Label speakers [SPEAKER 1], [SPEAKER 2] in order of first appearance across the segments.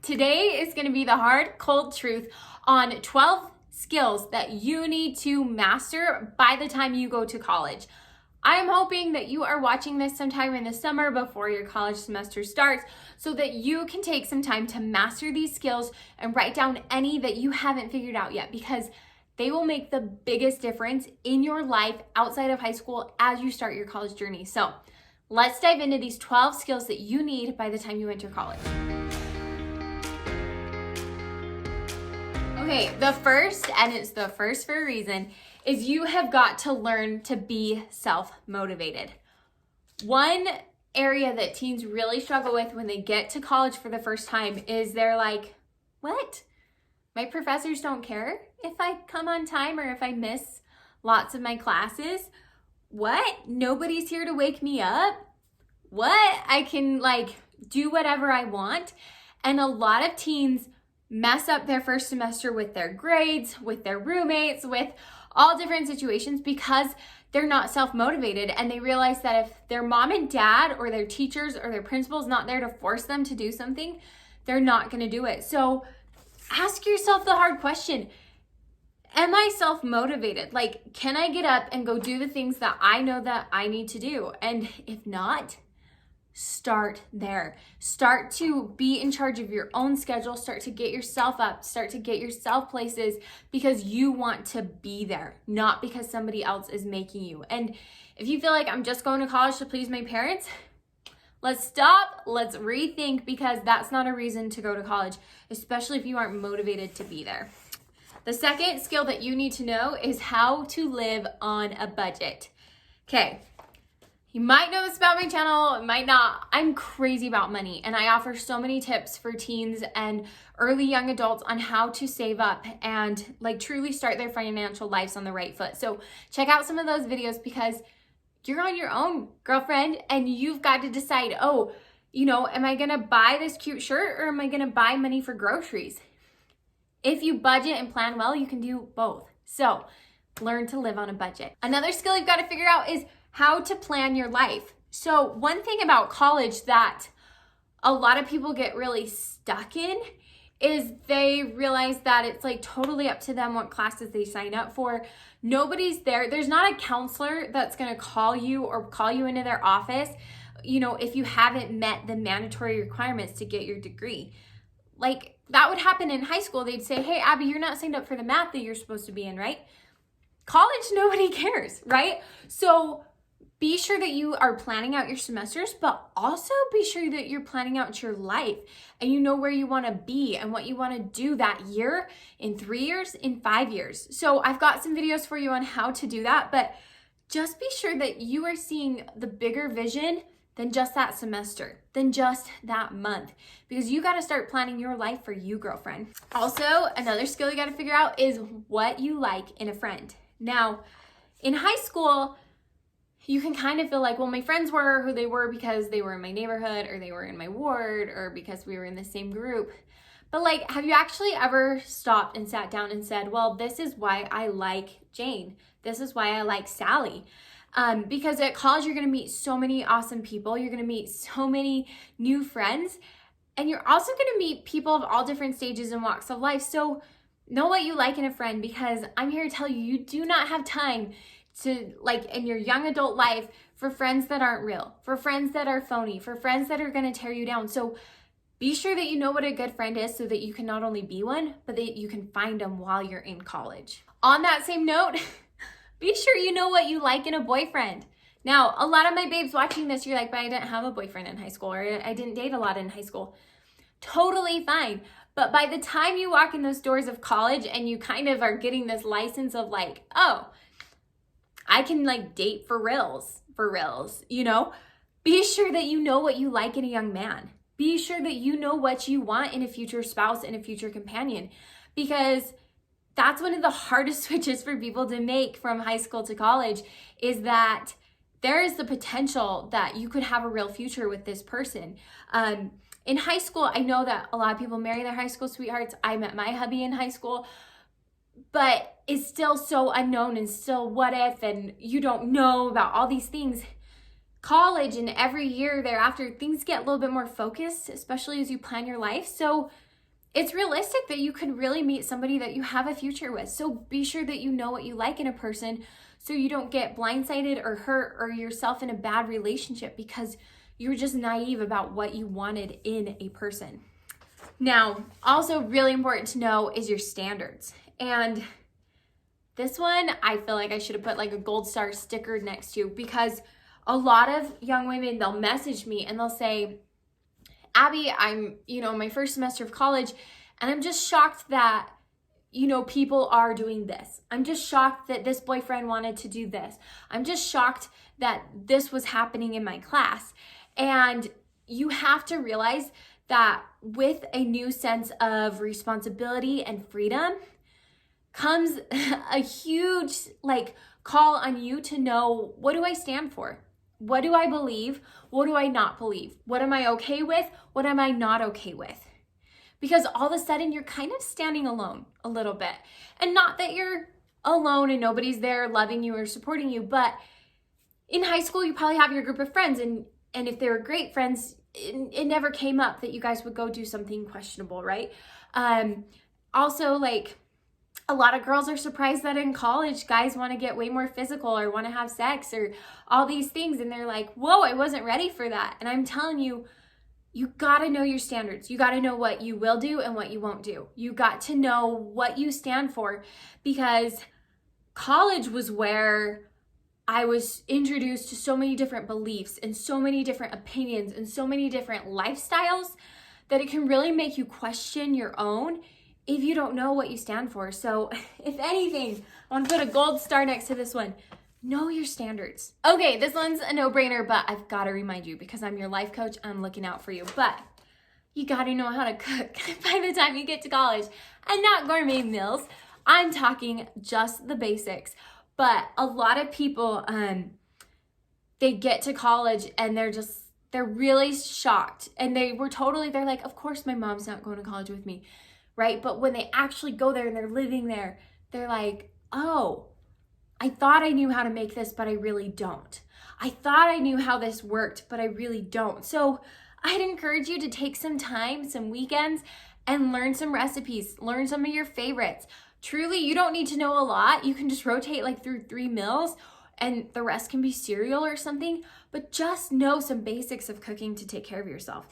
[SPEAKER 1] Today is going to be the hard, cold truth on 12 skills that you need to master by the time you go to college. I'm hoping that you are watching this sometime in the summer before your college semester starts so that you can take some time to master these skills and write down any that you haven't figured out yet, because they will make the biggest difference in your life outside of high school as you start your college journey. So let's dive into these 12 skills that you need by the time you enter college. Okay, the first, and it's the first for a reason, is you have got to learn to be self-motivated. One area that teens really struggle with when they get to college for the first time is they're like, what? My professors don't care if I come on time or if I miss lots of my classes? What? Nobody's here to wake me up? What? I can do whatever I want? And a lot of teens mess up their first semester with their grades, with their roommates, with all different situations because they're not self-motivated, and they realize that if their mom and dad or their teachers or their principal's not there to force them to do something, they're not going to do it. So ask yourself the hard question. Am I self-motivated? Can I get up and go do the things that I know that I need to do? And if not, start there. Start to be in charge of your own schedule. Start to get yourself up. Start to get yourself places because you want to be there, not because somebody else is making you. And if you feel like I'm just going to college to please my parents, let's stop. Let's rethink, because that's not a reason to go to college, especially if you aren't motivated to be there. The second skill that you need to know is how to live on a budget. Okay. You might know this about my channel, it might not. I'm crazy about money, and I offer so many tips for teens and early young adults on how to save up and truly start their financial lives on the right foot. So check out some of those videos, because you're on your own, girlfriend, and you've got to decide, am I gonna buy this cute shirt or am I gonna buy money for groceries? If you budget and plan well, you can do both. So learn to live on a budget. Another skill you've got to figure out is how to plan your life. So one thing about college that a lot of people get really stuck in is they realize that it's totally up to them what classes they sign up for. Nobody's there. There's not a counselor that's going to call you or call you into their office, if you haven't met the mandatory requirements to get your degree. That would happen in high school. They'd say, hey, Abby, you're not signed up for the math that you're supposed to be in, right? College, nobody cares, right? So be sure that you are planning out your semesters, but also be sure that you're planning out your life and you know where you want to be and what you want to do that year, in 3 years, in 5 years. So I've got some videos for you on how to do that, but just be sure that you are seeing the bigger vision than just that semester, than just that month, because you got to start planning your life for you, girlfriend. Also, another skill you got to figure out is what you like in a friend. Now, in high school, you can kind of feel like, well, my friends were who they were because they were in my neighborhood or they were in my ward or because we were in the same group. But have you actually ever stopped and sat down and said, well, this is why I like Jane. This is why I like Sally. Because at college, you're going to meet so many awesome people. You're going to meet so many new friends. And you're also going to meet people of all different stages and walks of life. So know what you like in a friend, because I'm here to tell you, you do not have time to in your young adult life for friends that aren't real, for friends that are phony, for friends that are going to tear you down. So be sure that you know what a good friend is so that you can not only be one, but that you can find them while you're in college. On that same note, be sure you know what you like in a boyfriend. Now, a lot of my babes watching this, you're like, but I didn't have a boyfriend in high school, or I didn't date a lot in high school. Totally fine. But by the time you walk in those doors of college and you kind of are getting this license of I can date for reals, be sure that you know what you like in a young man. Be sure that you know what you want in a future spouse and a future companion, because that's one of the hardest switches for people to make from high school to college, is that there is the potential that you could have a real future with this person. In high school, I know that a lot of people marry their high school sweethearts. I met my hubby in high school, but it's still so unknown and still what if, and you don't know about all these things. College and every year thereafter, things get a little bit more focused, especially as you plan your life. So it's realistic that you could really meet somebody that you have a future with. So be sure that you know what you like in a person so you don't get blindsided or hurt or yourself in a bad relationship because you were just naive about what you wanted in a person. Now, also really important to know is your standards. And this one, I feel like I should have put like a gold star sticker next to, because a lot of young women, they'll message me and they'll say, Abbi, I'm, my first semester of college, and I'm just shocked that, people are doing this. I'm just shocked that this boyfriend wanted to do this. I'm just shocked that this was happening in my class. And you have to realize that with a new sense of responsibility and freedom comes a huge call on you to know, what do I stand for? What do I believe? What do I not believe? What am I okay with? What am I not okay with? Because all of a sudden you're kind of standing alone a little bit. And not that you're alone and nobody's there loving you or supporting you, but in high school you probably have your group of friends, and if they were great friends, it never came up that you guys would go do something questionable, right? Also, a lot of girls are surprised that in college, guys want to get way more physical or want to have sex or all these things. And they're like, whoa, I wasn't ready for that. And I'm telling you, you got to know your standards. You got to know what you will do and what you won't do. You got to know what you stand for, because college was where I was introduced to so many different beliefs and so many different opinions and so many different lifestyles that it can really make you question your own if you don't know what you stand for. So if anything, I want to put a gold star next to this one. Know your standards. Okay, this one's a no-brainer, but I've got to remind you because I'm your life coach. I'm looking out for you. But you got to know how to cook by the time you get to college, and not gourmet meals. I'm talking just the basics. But a lot of people, they get to college and they're really shocked. And they're like, of course my mom's not going to college with me. Right? But when they actually go there and they're living there, they're like, oh, I thought I knew how to make this, but I really don't. I thought I knew how this worked, but I really don't. So I'd encourage you to take some time, some weekends, and learn some recipes, learn some of your favorites. Truly, you don't need to know a lot. You can just rotate through 3 meals and the rest can be cereal or something, but just know some basics of cooking to take care of yourself.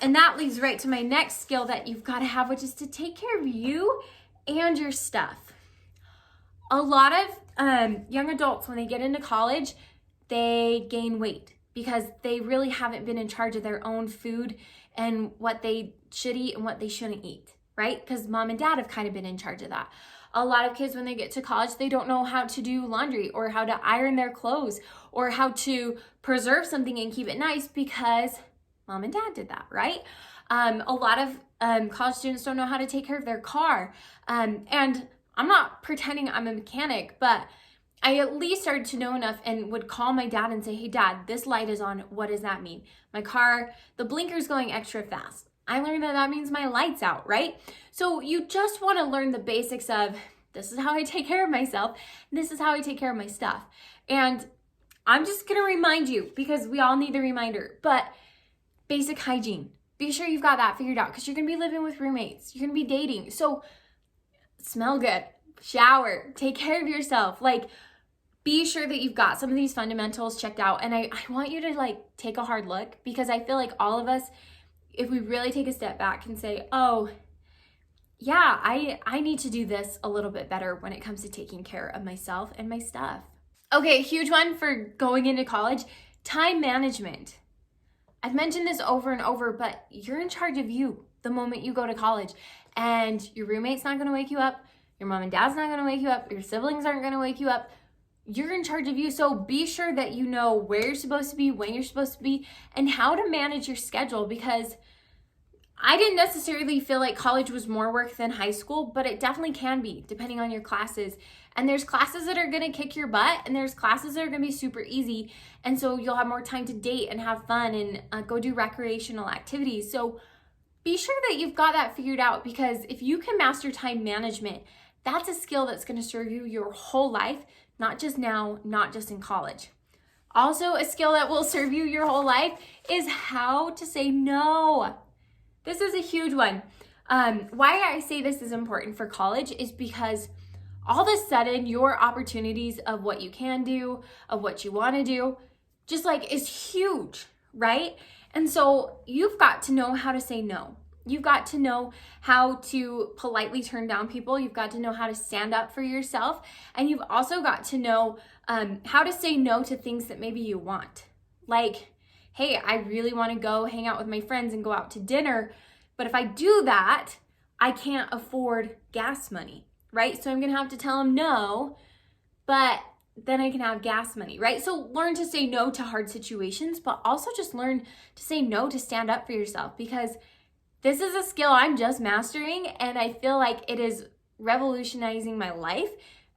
[SPEAKER 1] And that leads right to my next skill that you've got to have, which is to take care of you and your stuff. A lot of young adults, when they get into college, they gain weight because they really haven't been in charge of their own food and what they should eat and what they shouldn't eat, right? Because mom and dad have kind of been in charge of that. A lot of kids, when they get to college, they don't know how to do laundry or how to iron their clothes or how to preserve something and keep it nice because mom and dad did that, right? A lot of college students don't know how to take care of their car. And I'm not pretending I'm a mechanic, but I at least started to know enough and would call my dad and say, hey dad, this light is on. What does that mean? My car, the blinker's going extra fast. I learned that means my light's out, right? So you just want to learn the basics of, this is how I take care of myself. This is how I take care of my stuff. And I'm just going to remind you, because we all need the reminder, but basic hygiene. Be sure you've got that figured out, because you're going to be living with roommates. You're going to be dating. So smell good, shower, take care of yourself. Be sure that you've got some of these fundamentals checked out. And I want you to take a hard look, because I feel like all of us, if we really take a step back, can say, oh, yeah, I need to do this a little bit better when it comes to taking care of myself and my stuff. Okay, huge one for going into college, time management. I've mentioned this over and over, but you're in charge of you the moment you go to college, and your roommate's not going to wake you up. Your mom and dad's not going to wake you up. Your siblings aren't going to wake you up. You're in charge of you. So be sure that you know where you're supposed to be, when you're supposed to be, and how to manage your schedule, because I didn't necessarily feel like college was more work than high school, but it definitely can be depending on your classes. And there's classes that are going to kick your butt, and there's classes that are going to be super easy. And so you'll have more time to date and have fun and go do recreational activities. So be sure that you've got that figured out, because if you can master time management, that's a skill that's going to serve you your whole life, not just now, not just in college. Also, a skill that will serve you your whole life is how to say no. This is a huge one. Why I say this is important for college is because all of a sudden your opportunities of what you can do, of what you want to do, just like is huge, right? And so you've got to know how to say no. You've got to know how to politely turn down people. You've got to know how to stand up for yourself. And you've also got to know how to say no to things that maybe you want. Like, hey, I really want to go hang out with my friends and go out to dinner. But if I do that, I can't afford gas money, right? So I'm going to have to tell them no, but then I can have gas money, right? So learn to say no to hard situations, but also just learn to say no to stand up for yourself, because this is a skill I'm just mastering and I feel like it is revolutionizing my life,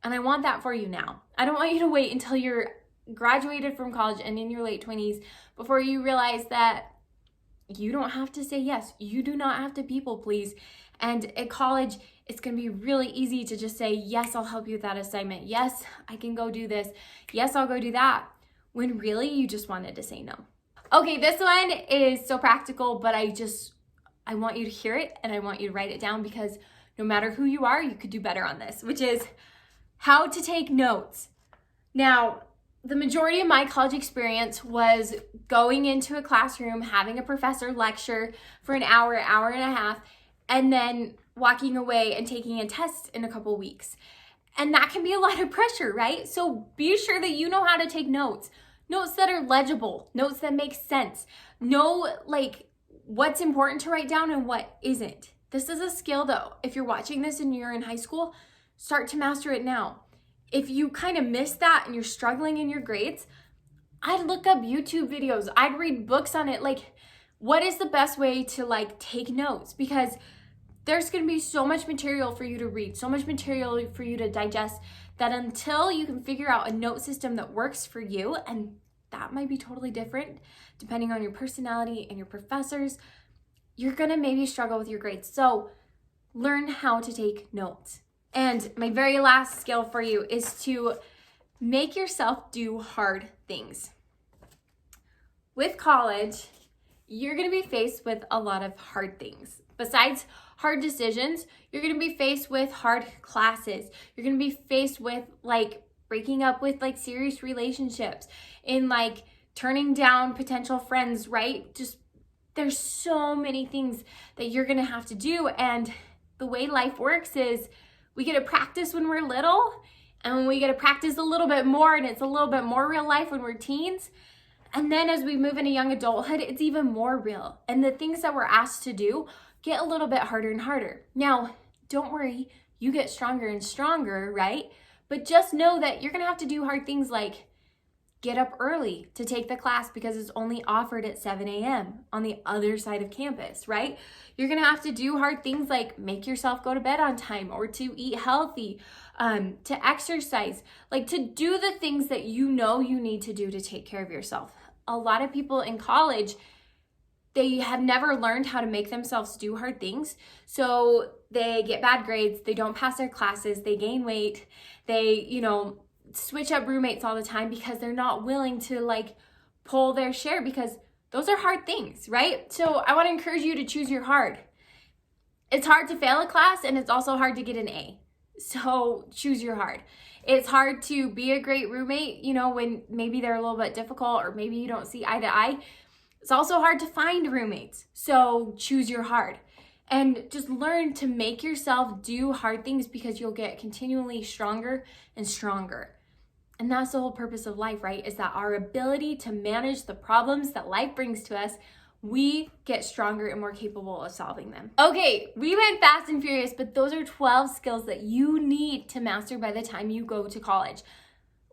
[SPEAKER 1] and I want that for you now. I don't want you to wait until you're graduated from college and in your late 20s before you realize that you don't have to say yes. You do not have to people please. And at college, it's going to be really easy to just say, yes, I'll help you with that assignment. Yes, I can go do this. Yes, I'll go do that. When really you just wanted to say no. Okay, this one is so practical, but I want you to hear it and I want you to write it down, because no matter who you are, you could do better on this, which is how to take notes. Now, the majority of my college experience was going into a classroom, having a professor lecture for an hour and a half, and then walking away and taking a test in a couple weeks. And that can be a lot of pressure, right? So be sure that you know how to take notes. Notes that are legible, notes that make sense. Know like what's important to write down and what isn't. This is a skill though. If you're watching this and you're in high school, start to master it now. If you kind of miss that and you're struggling in your grades, I'd look up YouTube videos. I'd read books on it. Like, what is the best way to like take notes? Because there's going to be so much material for you to read, so much material for you to digest, that until you can figure out a note system that works for you, and that might be totally different depending on your personality and your professors, you're going to maybe struggle with your grades. So learn how to take notes. And my very last skill for you is to make yourself do hard things. With college, you're going to be faced with a lot of hard things. Besides hard decisions, you're going to be faced with hard classes. You're going to be faced with like breaking up with like serious relationships, and like turning down potential friends, right? Just there's so many things that you're going to have to do. And the way life works is we get to practice when we're little, and when we get to practice a little bit more, and it's a little bit more real life when we're teens. And then as we move into young adulthood, it's even more real. And the things that we're asked to do get a little bit harder and harder. Now, don't worry, you get stronger and stronger, right? But just know that you're gonna have to do hard things like get up early to take the class because it's only offered at 7 a.m. on the other side of campus, right? You're gonna have to do hard things like make yourself go to bed on time, or to eat healthy, to exercise, like to do the things that you know you need to do to take care of yourself. A lot of people in college, they have never learned how to make themselves do hard things. So they get bad grades, they don't pass their classes, they gain weight, they, switch up roommates all the time because they're not willing to like pull their share, because those are hard things, right? So I want to encourage you to choose your hard. It's hard to fail a class, and it's also hard to get an A. So choose your hard. It's hard to be a great roommate, when maybe they're a little bit difficult, or maybe you don't see eye to eye. It's also hard to find roommates. So choose your hard. And just learn to make yourself do hard things, because you'll get continually stronger and stronger. And that's the whole purpose of life, right? Is that our ability to manage the problems that life brings to us, we get stronger and more capable of solving them. Okay, we went fast and furious, but those are 12 skills that you need to master by the time you go to college.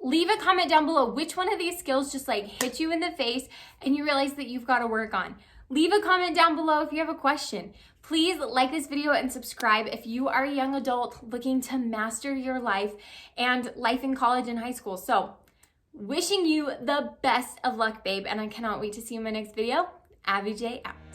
[SPEAKER 1] Leave a comment down below which one of these skills just like hit you in the face and you realize that you've got to work on. Leave a comment down below if you have a question. Please like this video and subscribe if you are a young adult looking to master your life and life in college and high school. So, wishing you the best of luck, babe, and I cannot wait to see you in my next video. Abbi J out.